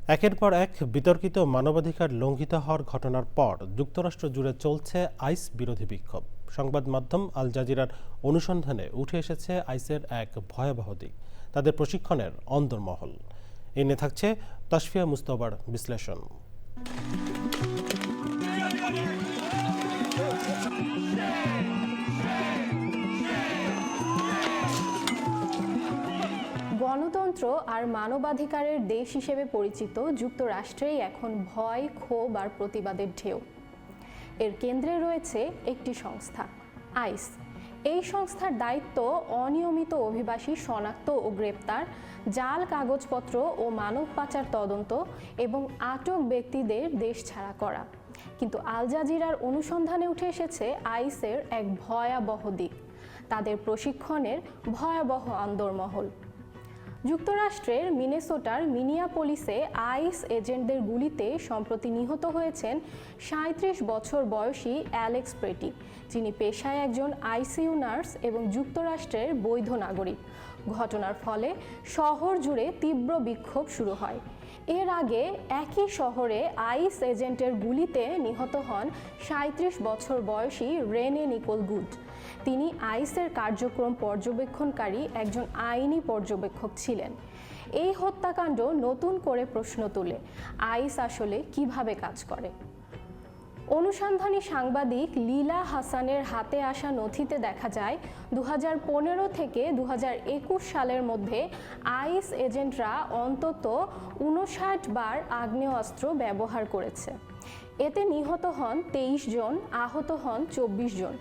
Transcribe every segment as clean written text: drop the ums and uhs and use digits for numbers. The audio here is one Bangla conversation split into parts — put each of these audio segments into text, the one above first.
একের পর এক বিতর্কিত মানবাধিকার লঙ্ঘিত হওয়ার ঘটনার পর যুক্তরাষ্ট্র জুড়ে চলছে আইস বিরোধী বিক্ষোভ। সংবাদ মাধ্যম আল জাজিরার অনুসন্ধানে উঠে এসেছে আইসের এক ভয়াবহ দিক, তাদের প্রশিক্ষণের অন্দরমহল। এ নিয়ে থাকছে তাসফিয়া মুস্তফার বিশ্লেষণ। গণতন্ত্র আর মানবাধিকারের দেশ হিসেবে পরিচিত যুক্তরাষ্ট্রেই এখন ভয়, ক্ষোভ আর প্রতিবাদের ঢেউ। এর কেন্দ্রে রয়েছে একটি সংস্থা, আইস। এই সংস্থার দায়িত্ব অনিয়মিত অভিবাসী শনাক্ত ও গ্রেপ্তার, জাল কাগজপত্র ও মানব পাচার তদন্ত এবং আটক ব্যক্তিদের দেশ ছাড়া করা। কিন্তু আল জাজিরার অনুসন্ধানে উঠে এসেছে আইসের এক ভয়াবহ দিক, তাদের প্রশিক্ষণের ভয়াবহ অন্দরমহল। যুক্তরাষ্ট্রের মিনেসোটার মিনিয়াপোলিসে আইস এজেন্টদের গুলিতে সম্প্রতি নিহত হয়েছেন ৩৭ বছর বয়সী অ্যালেক্স প্রেটি, যিনি পেশায় একজন আইসিইউ নার্স এবং যুক্তরাষ্ট্রের বৈধ নাগরিক। ঘটনার ফলে শহর জুড়ে তীব্র বিক্ষোভ শুরু হয়। এর আগে একই শহরে আইস এজেন্টের গুলিতে নিহত হন ৩৭ বছর বয়সী রেনে নিকোল গুড। তিনি আইসের কার্যক্রম পর্যবেক্ষণকারী একজন আইনি পর্যবেক্ষক ছিলেন। এই হত্যাকাণ্ড নতুন করে প্রশ্ন তোলে, আইস আসলে কিভাবে কাজ করে। অনুসন্ধানী সাংবাদিক লীলা হাসানের হাতে আসা নথিতে দেখা যায় ২০১৫ থেকে ২০২১ সালের মধ্যে আইস এজেন্টরা অন্তত ৫৯ বার আগ্নেয়াস্ত্র ব্যবহার করেছে। এতে নিহত হন ২৩ জন, আহত হন ২৪ জন।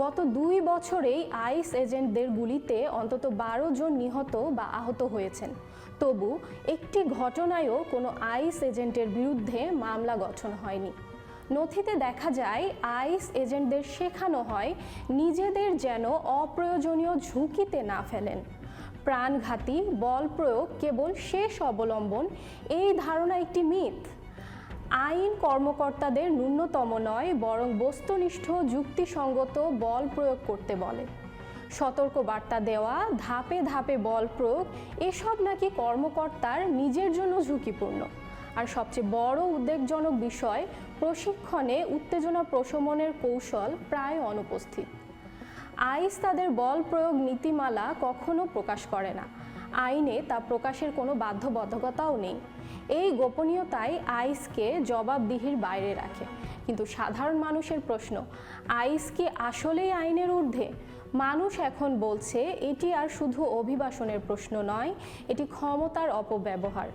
গত ২ বছরেই আইস এজেন্টদের গুলিতে অন্তত ১২ জন নিহত বা আহত হয়েছেন। তবু একটি ঘটনায়ও কোনো আইস এজেন্টের বিরুদ্ধে মামলা গঠন হয়নি। নথিতে দেখা যায় আইস এজেন্টদের শেখানো হয় নিজেদের যেন অপ্রয়োজনীয় ঝুঁকিতে না ফেলেন। প্রাণঘাতী বল প্রয়োগ কেবল শেষ অবলম্বন, এই ধারণা একটি মিথ। আইন কর্মকর্তাদের ন্যূনতম নয়, বরং বস্তুনিষ্ঠ যুক্তিসঙ্গত বল প্রয়োগ করতে বলে। সতর্ক বার্তা দেওয়া, ধাপে ধাপে বল প্রয়োগ, এসব নাকি কর্মকর্তার নিজের জন্য ঝুঁকিপূর্ণ। আর সবচেয়ে বড় উদ্বেগজনক বিষয়, প্রশিক্ষণে উত্তেজনা প্রশমনের কৌশল প্রায় অনুপস্থিত। আইস তাদের বল প্রয়োগ নীতিমালা কখনো প্রকাশ করে না, আইনে তা প্রকাশের কোনো বাধ্যবাধকতাও নেই। এই গোপনীয়তাই আইসকে জবাবদিহির বাইরে রাখে। কিন্তু সাধারণ মানুষের প্রশ্ন, আইস কি আসলেই আইনের ঊর্ধ্বে? মানুষ এখন বলছে এটি আর শুধু অভিবাসনের প্রশ্ন নয়, এটি ক্ষমতার অপব্যবহার।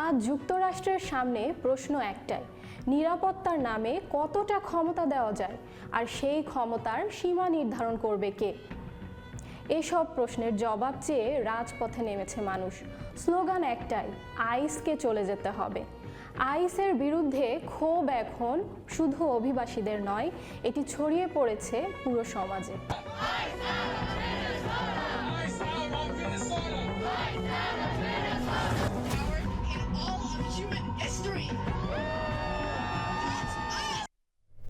আজ যুক্তরাষ্ট্রের সামনে প্রশ্ন একটাই, নিরাপত্তার নামে কতটা ক্ষমতা দেওয়া যায়, আর সেই ক্ষমতার সীমা নির্ধারণ করবে কে? এসব প্রশ্নের জবাব চেয়ে রাজপথে নেমেছে মানুষ। স্লোগান একটাই, আইসকে চলে যেতে হবে। আইসের বিরুদ্ধে ক্ষোভ এখন শুধু অভিবাসীদের নয়, এটি ছড়িয়ে পড়েছে পুরো সমাজে।